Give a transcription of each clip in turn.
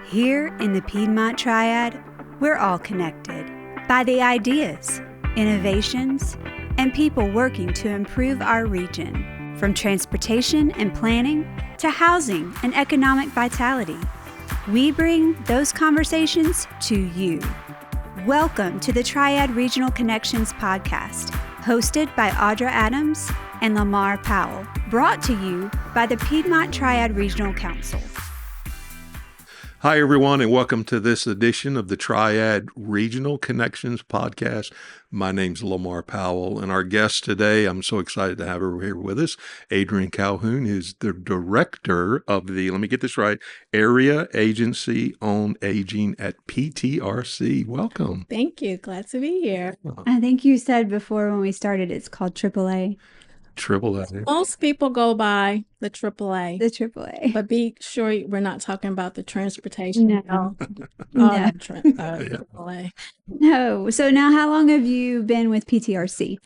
Here in the Piedmont Triad, we're all connected by the ideas, innovations, and people working to improve our region, from transportation and planning to housing and economic vitality. We bring those conversations to you. Welcome to the Triad Regional Connections podcast, hosted by Audra Adams and Lamar Powell, brought to you by the Piedmont Triad Regional Council. Hi, everyone, and welcome to this edition of the Triad Regional Connections podcast. My name's Lamar Powell, and our guest today, I'm so excited to have her here with us, Adrienne Calhoun, who's the director of the, let me get this right, Area Agency on Aging at Ptrc. Welcome. Thank you. Glad to be here. I think you said before when we started, it's called AAA. AAA. Most people go by the AAA. The AAA. But be sure we're not talking about the transportation. No. AAA. No. So now how long have you been with Ptrc?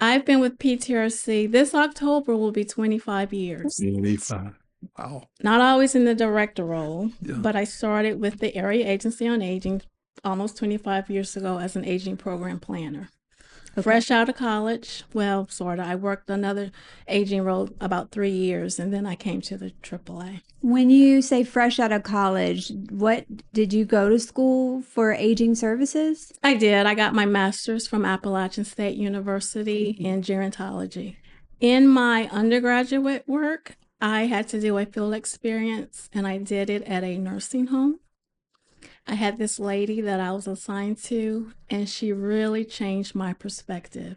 I've been with Ptrc. This October will be 25 years. 25. Wow. Not always in the director role, Yeah. but I started with the Area Agency on Aging almost 25 years ago as an aging program planner. Okay. Fresh out of college, well, sort of. I worked another aging role about 3 years, and then I came to the AAA. When you say fresh out of college, what did you go to school for aging services? I did. I got my master's from Appalachian State University in gerontology. In my undergraduate work, I had to do a field experience, and I did it at a nursing home. I had this lady that I was assigned to, and she really changed my perspective.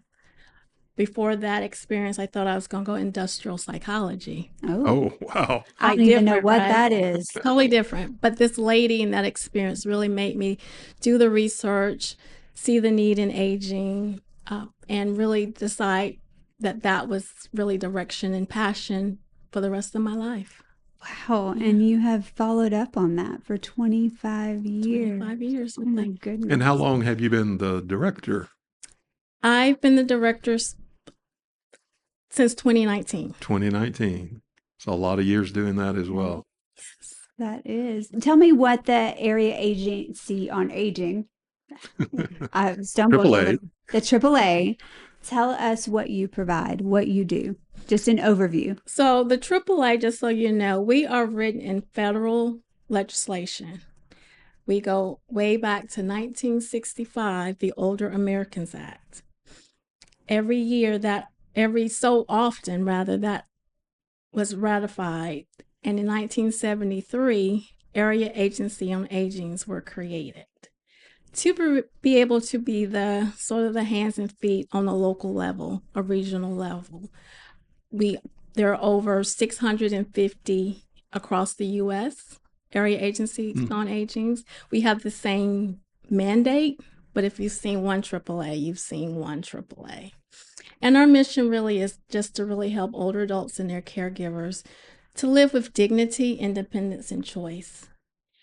Before that experience, I thought I was going to go industrial psychology. Oh, wow. I don't even know what that is. Totally different. But this lady in that experience really made me do the research, see the need in aging, and really decide that that was really direction and passion for the rest of my life. Wow. And you have followed up on that for 25 years. 25 years. Oh, my goodness. And how long have you been the director? I've been the director since 2019. 2019. So a lot of years doing that as well. That is. Tell me what the Area Agency on Aging, I've stumbled AAA. over the AAA. Tell us what you provide, what you do. Just an overview. So the AAA, just so you know, we are written in federal legislation. We go way back to 1965, the Older Americans Act. Every so often, that was ratified. And in 1973, Area Agency on Agings were created to be able to be the sort of the hands and feet on the local level, a regional level. There are over 650 across the U.S. area agencies on agings. We have the same mandate, but if you've seen one AAA, you've seen one AAA. And our mission really is just to really help older adults and their caregivers to live with dignity, independence, and choice,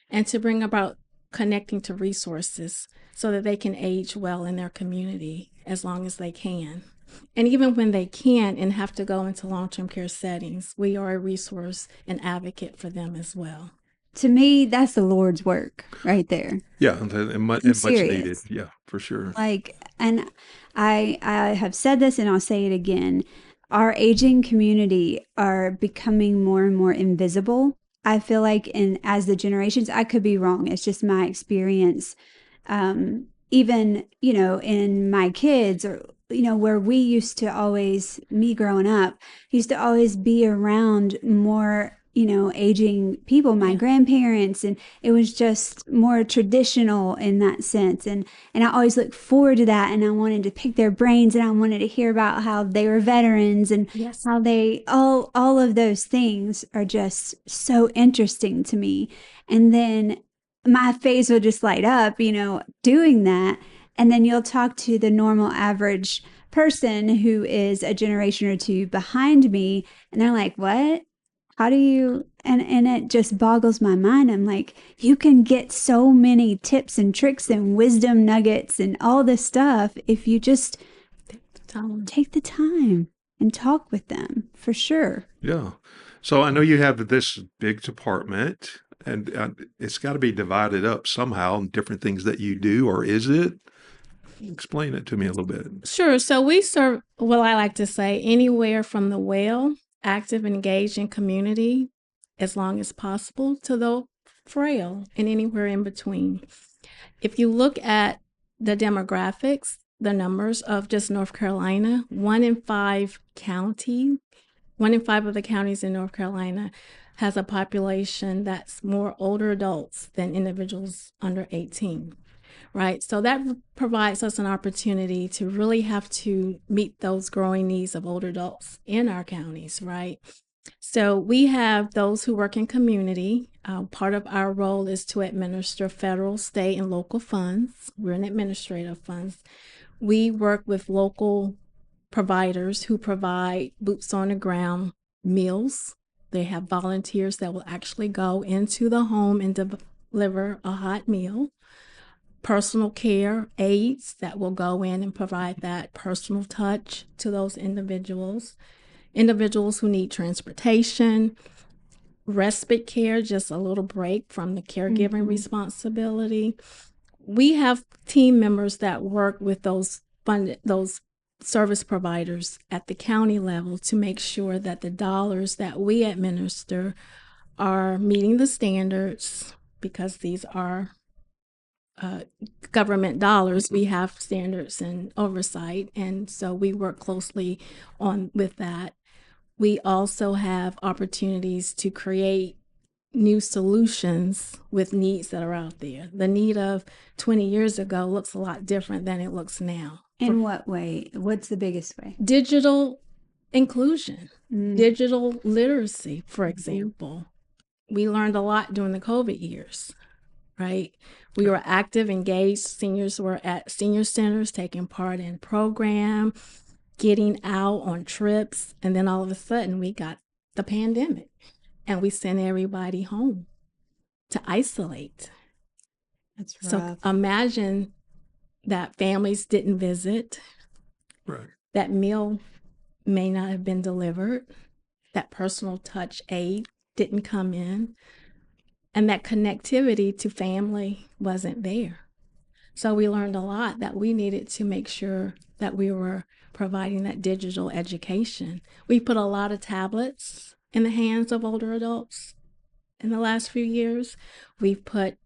and to bring about connecting to resources so that they can age well in their community as long as they can. And even when they can't and have to go into long-term care settings, we are a resource and advocate for them as well. To me, that's the Lord's work right there. Yeah, and much needed. Yeah, for sure. And I have said this and I'll say it again. Our aging community are becoming more and more invisible. I feel like as the generations, I could be wrong. It's just my experience. Even, in my kids or, where we used to always, me growing up, used to always be around more, aging people, my grandparents, and it was just more traditional in that sense. And I always looked forward to that, and I wanted to pick their brains, and I wanted to hear about how they were veterans and how they, all of those things are just so interesting to me. And then my face would just light up, doing that. And then you'll talk to the normal average person who is a generation or two behind me, and they're like, what? How do you, and it just boggles my mind. I'm like, you can get so many tips and tricks and wisdom nuggets and all this stuff if you just take the time and talk with them, for sure. Yeah. So I know you have this big department, And it's got to be divided up somehow in different things that you do, or is it? Explain it to me a little bit. Sure. So we serve, well, I like to say, anywhere from the well, active, engaged in community, as long as possible, to the frail and anywhere in between. If you look at the demographics, the numbers of just North Carolina, 1 in 5 counties, 1 in 5 of the counties in North Carolina has a population that's more older adults than individuals under 18. Right. So that provides us an opportunity to really have to meet those growing needs of older adults in our counties. Right. So we have those who work in community. Part of our role is to administer federal, state, and local funds. We're an administrative funds. We work with local providers who provide boots on the ground meals. They have volunteers that will actually go into the home and deliver a hot meal. Personal care aides that will go in and provide that personal touch to those individuals who need transportation, respite care, just a little break from the caregiving responsibility. We have team members that work with those service providers at the county level to make sure that the dollars that we administer are meeting the standards, because these are government dollars. We have standards and oversight, and so we work closely with that. We also have opportunities to create new solutions with needs that are out there. The need of 20 years ago looks a lot different than it looks now. In what way? What's the biggest way? Digital inclusion, digital literacy, for example. We learned a lot during the COVID years, right? We were active, engaged. Seniors were at senior centers, taking part in program, getting out on trips. And then all of a sudden we got the pandemic and we sent everybody home to isolate. That's rough. So imagine that families didn't visit. Right. That meal may not have been delivered. That personal touch aid didn't come in. And that connectivity to family wasn't there. So we learned a lot that we needed to make sure that we were providing that digital education. We put a lot of tablets in the hands of older adults in the last few years. We've put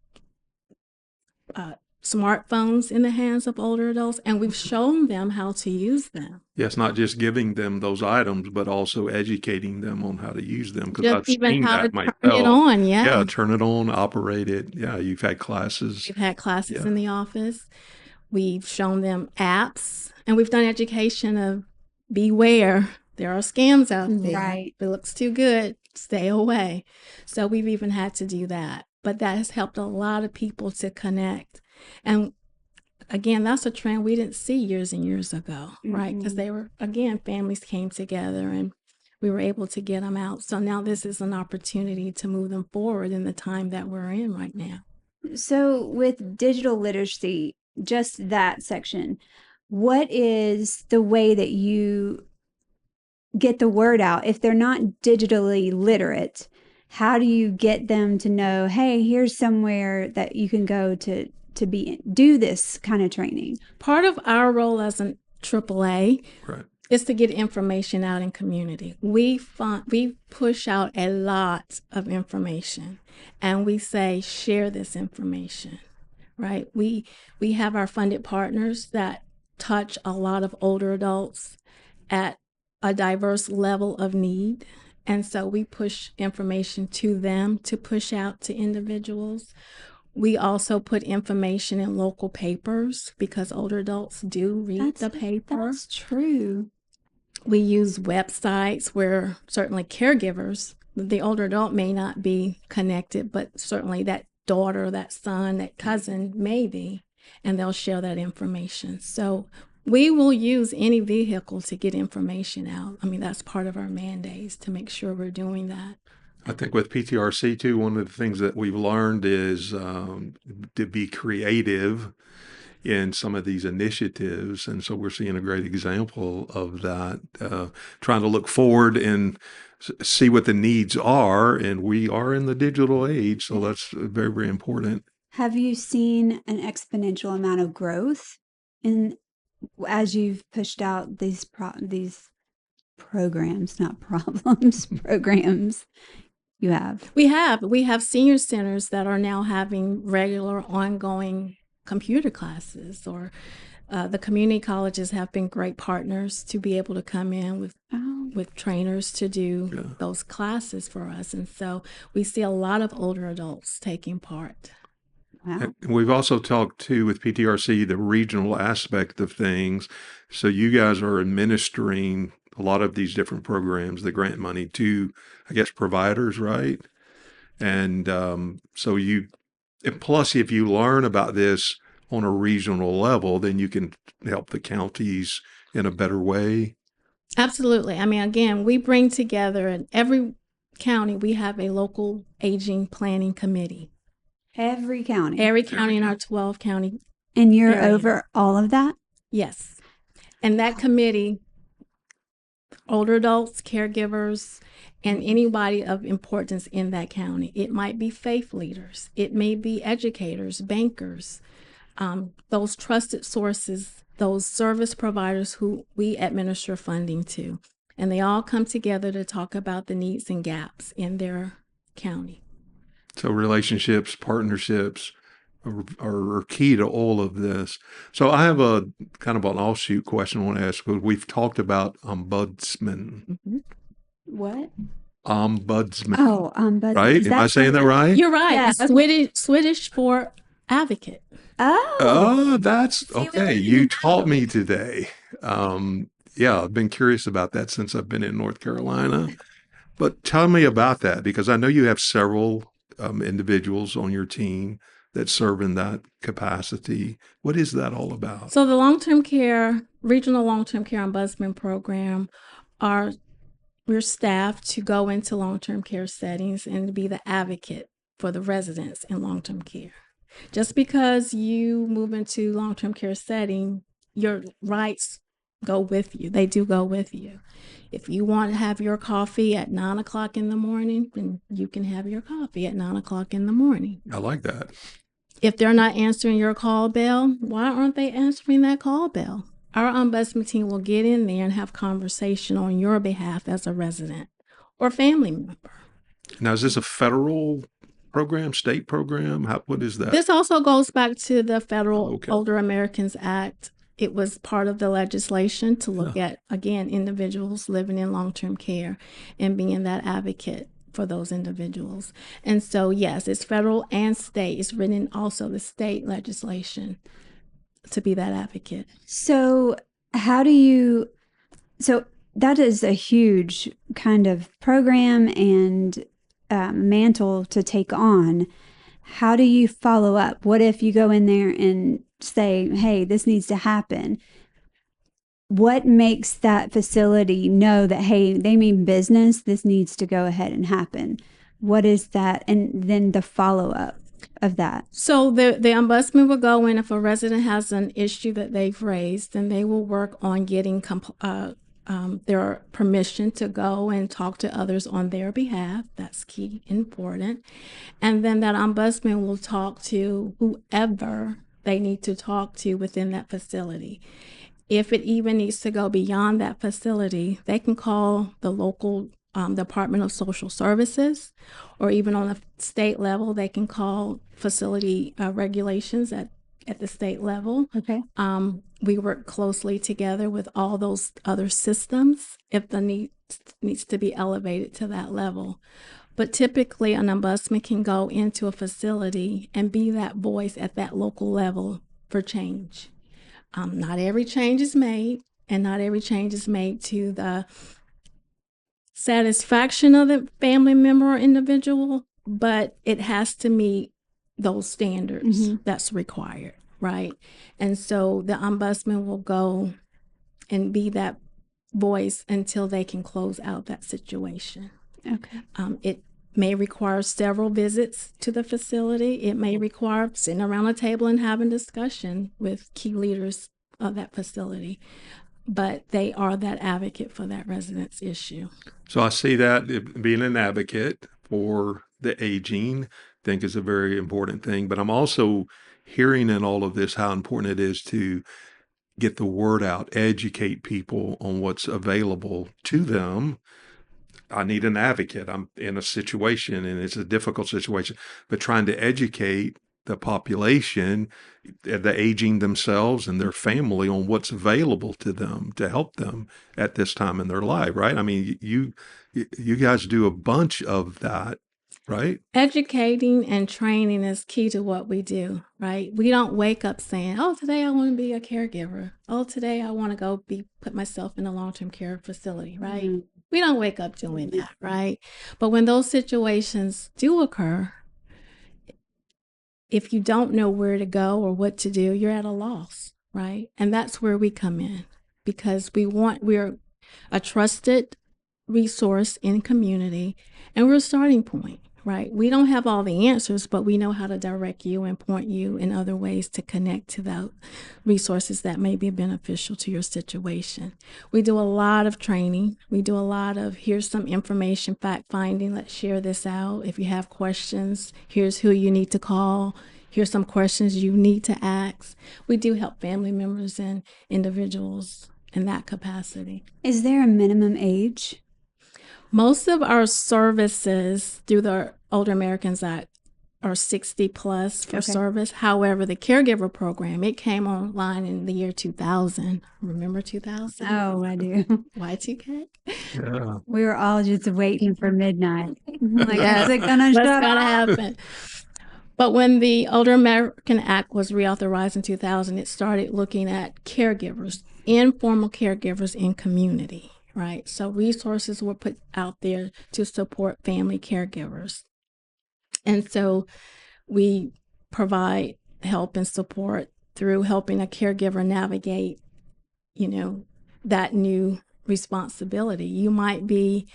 smartphones in the hands of older adults, and we've shown them how to use them. Yes, not just giving them those items, but also educating them on how to use them. Because Just I've even seen how that to turn myself. it on, yeah. Yeah, turn it on, operate it. Yeah, you've had classes. We've had classes in the office. We've shown them apps, and we've done education of beware. There are scams out there. Right. If it looks too good, stay away. So we've even had to do that. But that has helped a lot of people to connect. And again, that's a trend we didn't see years and years ago, right? Because they were, again, families came together and we were able to get them out. So now this is an opportunity to move them forward in the time that we're in right now. So with digital literacy, just that section, what is the way that you get the word out? If they're not digitally literate, how do you get them to know, hey, here's somewhere that you can go to do this kind of training? Part of our role as an AAA Right. is to get information out in community. We push out a lot of information, and we say, share this information, right? We have our funded partners that touch a lot of older adults at a diverse level of need. And so we push information to them to push out to individuals. We also put information in local papers because older adults do read the paper. That's true. We use websites where certainly caregivers, the older adult may not be connected, but certainly that daughter, that son, that cousin may be, and they'll share that information. So we will use any vehicle to get information out. I mean, that's part of our mandates to make sure we're doing that. I think with PTRC too, one of the things that we've learned is to be creative in some of these initiatives. And so we're seeing a great example of that, trying to look forward and see what the needs are. And we are in the digital age, so that's very, very important. Have you seen an exponential amount of growth as you've pushed out these programs, not problems, programs you have? We have senior centers that are now having regular ongoing computer classes, or the community colleges have been great partners to be able to come in with trainers to do those classes for us. And so we see a lot of older adults taking part. Wow. And we've also talked too with PTRC, the regional aspect of things. So you guys are administering a lot of these different programs, the grant money to, I guess, providers, right? And plus, if you learn about this on a regional level, then you can help the counties in a better way. Absolutely. I mean, again, we bring together in every county, we have a local aging planning committee. Every county in our 12 county. And you're area. over all of that? Yes. And that committee, older adults, caregivers, and anybody of importance in that county. It might be faith leaders. It may be educators, bankers, those trusted sources, those service providers who we administer funding to. And they all come together to talk about the needs and gaps in their county. So relationships, partnerships are key to all of this. So I have a kind of an offshoot question I want to ask. We've talked about ombudsman. Mm-hmm. What? Ombudsman. Oh, ombudsman. Right? Am I saying that right? You're right. Yeah. Swedish for advocate. Oh, that's okay. You taught me today. I've been curious about that since I've been in North Carolina. But tell me about that, because I know you have several individuals on your team that serve in that capacity. What is that all about? So the regional long-term care ombudsman program, we're staffed to go into long-term care settings and be the advocate for the residents in long-term care. Just because you move into long-term care setting, your rights go with you. They do go with you. If you want to have your coffee at 9 o'clock in the morning, then you can have your coffee at 9 o'clock in the morning. I like that. If they're not answering your call bell, why aren't they answering that call bell? Our ombudsman team will get in there and have conversation on your behalf as a resident or family member. Now, is this a federal program, state program? What is that? This also goes back to the Federal Older Americans Act. It was part of the legislation to look at, again, individuals living in long-term care and being that advocate for those individuals. And so, yes, it's federal and state. It's written in also the state legislation to be that advocate. So so that is a huge kind of program and mantle to take on. How do you follow up? What if you go in there and say, hey, this needs to happen? What makes that facility know that, hey, they mean business, this needs to go ahead and happen? What is that? And then the follow-up of that. So the ombudsman will go in if a resident has an issue that they've raised, and they will work on getting their permission to go and talk to others on their behalf. That's key, important. And then that ombudsman will talk to whoever they need to talk to within that facility. If it even needs to go beyond that facility, they can call the local Department of Social Services, or even on the state level, they can call facility regulations at the state level. Okay. We work closely together with all those other systems if the need needs to be elevated to that level. But typically, an ombudsman can go into a facility and be that voice at that local level for change. Not every change is made, and not every change is made to the satisfaction of the family member or individual, but it has to meet those standards that's required, right? And so the ombudsman will go and be that voice until they can close out that situation. Okay. It may require several visits to the facility. It may require sitting around a table and having discussion with key leaders of that facility. But they are that advocate for that residence issue. So I see that being an advocate for the aging, I think is a very important thing. But I'm also hearing in all of this how important it is to get the word out, educate people on what's available to them. I need an advocate. I'm in a situation and it's a difficult situation, but trying to educate the population, the aging themselves and their family on what's available to them to help them at this time in their life, right? I mean, you guys do a bunch of that, right? Educating and training is key to what we do, right? We don't wake up saying, oh, today I want to be a caregiver. Oh, today I want to go put myself in a long-term care facility, right? Mm-hmm. We don't wake up doing that, right? But when those situations do occur, if you don't know where to go or what to do, you're at a loss, right? And that's where we come in, because we're a trusted resource in community, and we're a starting point, right? We don't have all the answers, but we know how to direct you and point you in other ways to connect to the resources that may be beneficial to your situation. We do a lot of training. We do a lot of, here's some information, fact finding, let's share this out. If you have questions, here's who you need to call. Here's some questions you need to ask. We do help family members and individuals in that capacity. Is there a minimum age? Most of our services through the Older Americans Act are 60 plus for service. However, the caregiver program, it came online in the year 2000. Remember 2000? Oh, I do. Y2K? Yeah. We were all just waiting for midnight. Like, yes. is it gonna What's going to happen? But when the Older American Act was reauthorized in 2000, it started looking at caregivers, informal caregivers in community. Right. So resources were put out there to support family caregivers. And so we provide help and support through helping a caregiver navigate, that new responsibility. You might be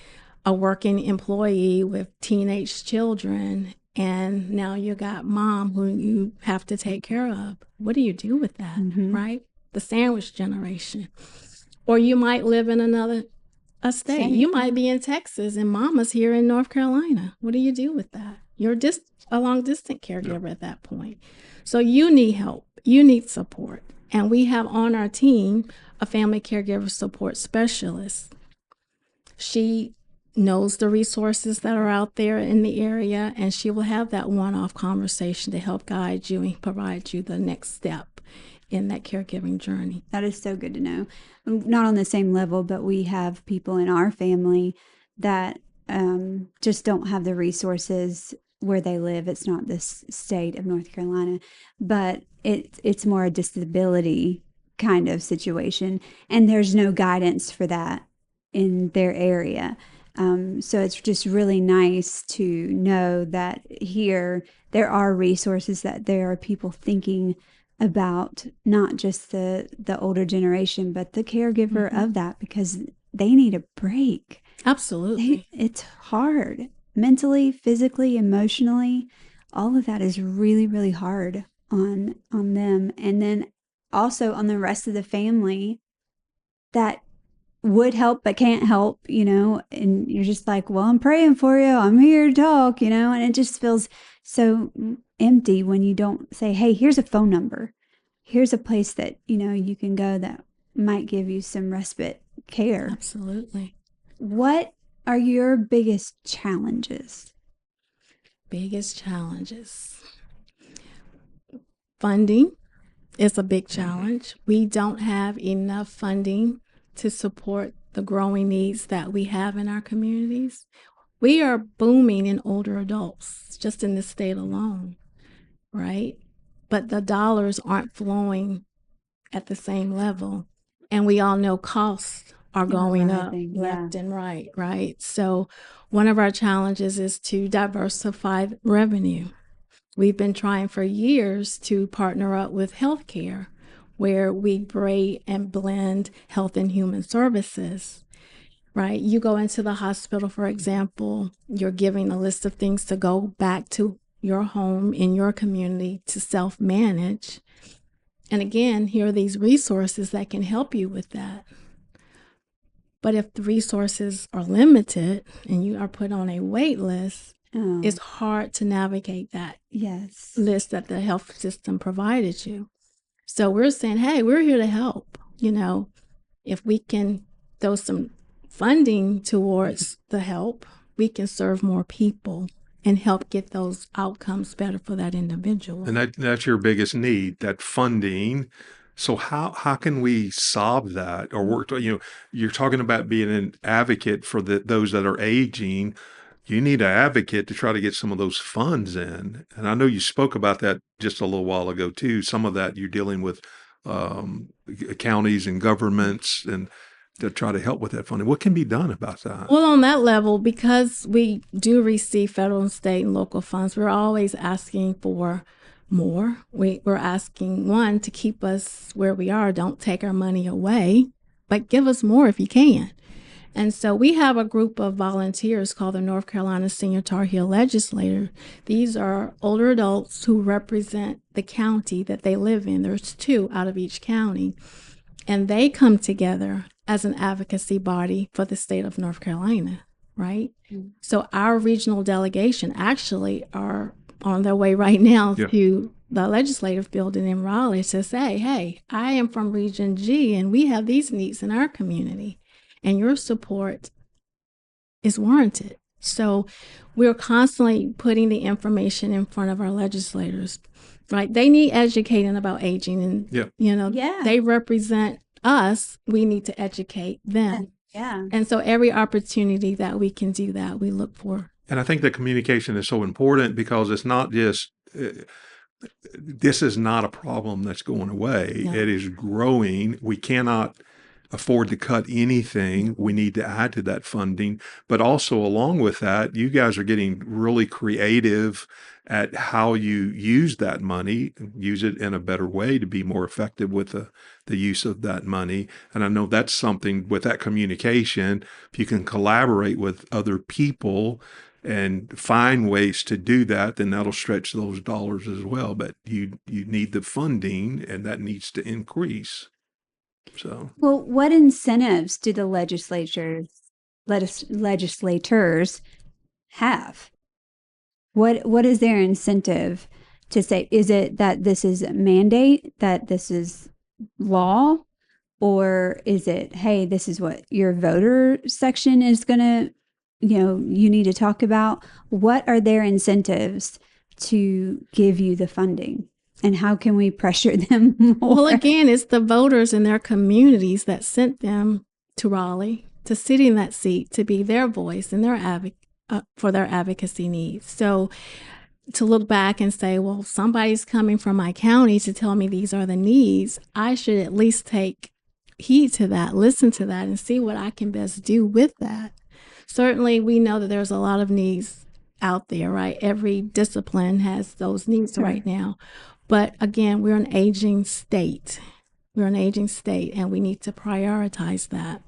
a working employee with teenage children, and now you got mom who you have to take care of. What do you do with that? Mm-hmm. Right? The sandwich generation. Or you might live in another state. You might be in Texas and mama's here in North Carolina. What do you do with that? You're just a long-distance caregiver at that point. So you need help. You need support. And we have on our team a family caregiver support specialist. She knows the resources that are out there in the area, and she will have that one-off conversation to help guide you and provide you the next step in that caregiving journey. That is so good to know. Not on the same level, but we have people in our family that just don't have the resources where they live. It's not this state of North Carolina, but it's more a disability kind of situation, and there's no guidance for that in their area. So it's just really nice to know that here there are resources, that there are people thinking about not just the older generation, but the caregiver mm-hmm. of that, because they need a break. Absolutely. It's hard mentally, physically, emotionally. All of that is really, really hard on them. And then also on the rest of the family that would help but can't help, and you're just like, well, I'm praying for you. I'm here to talk, and it just feels so empty when you don't say, hey, here's a phone number. Here's a place that, you can go that might give you some respite care. Absolutely. What are your biggest challenges? Biggest challenges. Funding is a big challenge. We don't have enough funding to support the growing needs that we have in our communities. We are booming in older adults just in this state alone, right? But the dollars aren't flowing at the same level. And we all know costs are going up left and right? So one of our challenges is to diversify revenue. We've been trying for years to partner up with healthcare, where we braid and blend health and human services. right? You go into the hospital, for example, you're giving a list of things to go back to your home in your community to self-manage. And again, here are these resources that can help you with that. But if the resources are limited and you are put on a wait list, it's hard to navigate that list that the health system provided you. So we're saying, hey, we're here to help. If we can throw some funding towards the help, we can serve more people and help get those outcomes better for that individual. And that's your biggest need, that funding. So how can we solve that or work? You're talking about being an advocate for those that are aging. You need an advocate to try to get some of those funds in. And I know you spoke about that just a little while ago too. Some of that you're dealing with counties and governments and to try to help with that funding. What can be done about that? Well, on that level, because we do receive federal and state and local funds, we're always asking for more. We're asking, one, to keep us where we are. Don't take our money away, but give us more if you can. And so we have a group of volunteers called the North Carolina Senior Tar Heel Legislature. These are older adults who represent the county that they live in. There's 2 out of each county. And they come together as an advocacy body for the state of North Carolina, right? Mm-hmm. So our regional delegation actually are on their way right now to the legislative building in Raleigh to say, hey, I am from Region G and we have these needs in our community and your support is warranted. So we're constantly putting the information in front of our legislators, right? They need educating about aging and, they represent us. We need to educate them. Yeah. And so every opportunity that we can do that, we look for. And I think that communication is so important because it's not just, this is not a problem that's going away. No. It is growing. We cannot afford to cut anything. We need to add to that funding. But also along with that, you guys are getting really creative at how you use that money, use it in a better way to be more effective with the use of that money. And I know that's something with that communication, if you can collaborate with other people and find ways to do that, then that'll stretch those dollars as well. But you need the funding and that needs to increase. So, well, what incentives do the legislators have? What is their incentive to say? Is it that this is a mandate, that this is law, or is it, hey, this is what your voter section is going to, you need to talk about? What are their incentives to give you the funding? And how can we pressure them more? Well, again, it's the voters in their communities that sent them to Raleigh to sit in that seat to be their voice and their for their advocacy needs. So to look back and say, well, somebody's coming from my county to tell me these are the needs, I should at least take heed to that, listen to that, and see what I can best do with that. Certainly, we know that there's a lot of needs out there, right? Every discipline has those needs right now. But again, we're an aging state. We're an aging state, and we need to prioritize that.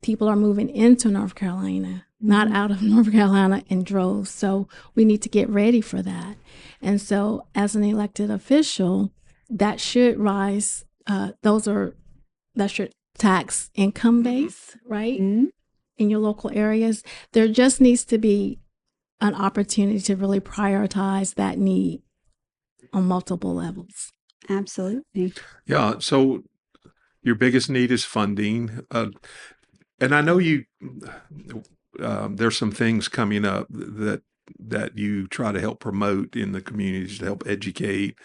People are moving into North Carolina, not out of North Carolina in droves. So we need to get ready for that. And so as an elected official, that should rise. That should tax income base, right? Mm-hmm. In your local areas. There just needs to be an opportunity to really prioritize that need on multiple levels. Absolutely. Yeah. So your biggest need is funding. And I know there's some things coming up that you try to help promote in the communities to help educate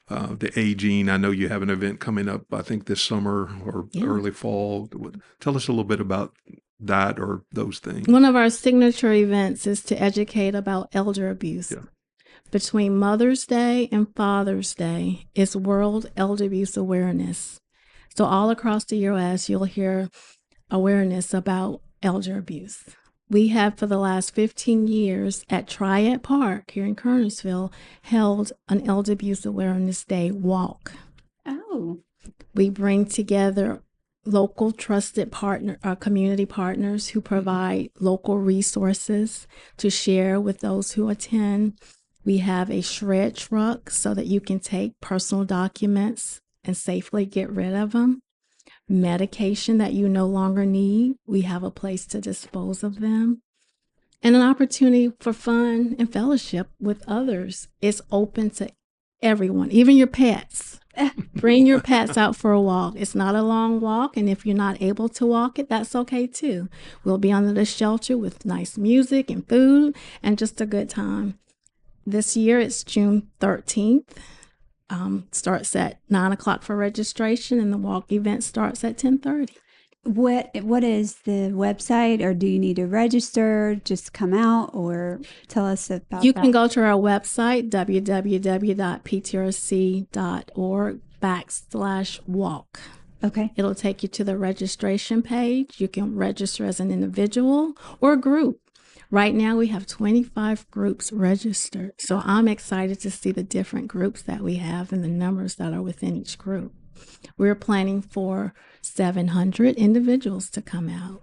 the aging. I know you have an event coming up, I think this summer or early fall. Tell us a little bit about that or those things. One of our signature events is to educate about elder abuse. Yeah. Between Mother's Day and Father's Day is World Elder Abuse Awareness. So all across the U.S., you'll hear awareness about elder abuse. We have, for the last 15 years at Triad Park here in Kernersville, held an Elder Abuse Awareness Day walk. Oh. We bring together local trusted community partners who provide local resources to share with those who attend. We have a shred truck so that you can take personal documents and safely get rid of them. Medication that you no longer need, we have a place to dispose of them. And an opportunity for fun and fellowship with others. It's open to everyone, even your pets. Bring your pets out for a walk. It's not a long walk, and if you're not able to walk it, that's okay too. We'll be under the shelter with nice music and food and just a good time. This year it's June 13th. Starts at 9 o'clock for registration, and the walk event starts at 10:30. What is the website, or do you need to register, just come out, or tell us about You that? can go to our website, www.ptrc.org/walk. Okay. It'll take you to the registration page. You can register as an individual or a group. Right now we have 25 groups registered. So I'm excited to see the different groups that we have and the numbers that are within each group. We're planning for 700 individuals to come out.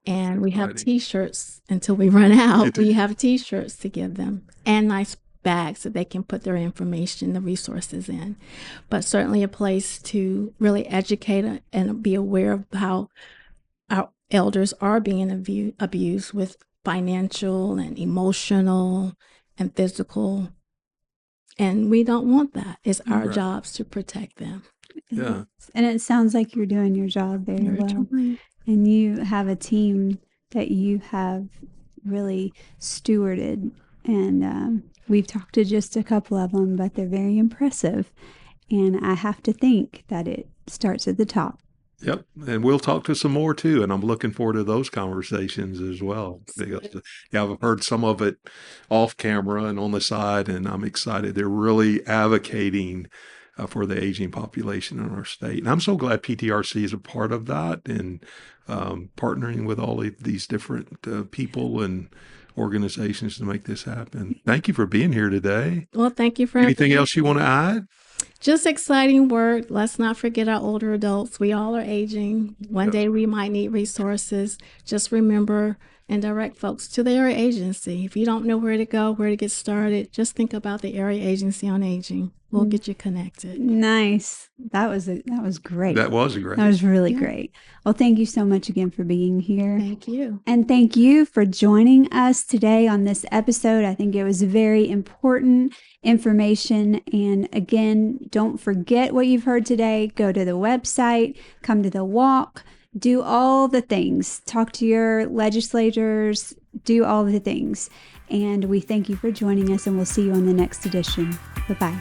And we have T-shirts until we run out. We have T-shirts to give them and nice bags that they can put their information, the resources in. But certainly a place to really educate and be aware of how our elders are being abused with financial and emotional and physical. And we don't want that. It's our jobs to protect them. Yeah. And it sounds like you're doing your job very well. And you have a team that you have really stewarded. And we've talked to just a couple of them, but they're very impressive. And I have to think that it starts at the top. Yep. And we'll talk to some more too. And I'm looking forward to those conversations as well. Because, I've heard some of it off camera and on the side, and I'm excited. They're really advocating for the aging population in our state. And I'm so glad PTRC is a part of that and partnering with all of these different people and organizations to make this happen. Thank you for being here today. Well, thank you for anything else you want to add? Just exciting work. Let's not forget our older adults. We all are aging. One day we might need resources. Just remember and direct folks to the area agency. If you don't know where to go, where to get started, just think about the area agency on aging. We'll get you connected. Nice. That was great. That was great. That was really great. Well, thank you so much again for being here. Thank you. And thank you for joining us today on this episode. I think it was very important information. And again, don't forget what you've heard today. Go to the website, come to the walk, do all the things, talk to your legislators, do all the things. And we thank you for joining us, and we'll see you on the next edition. Bye-bye.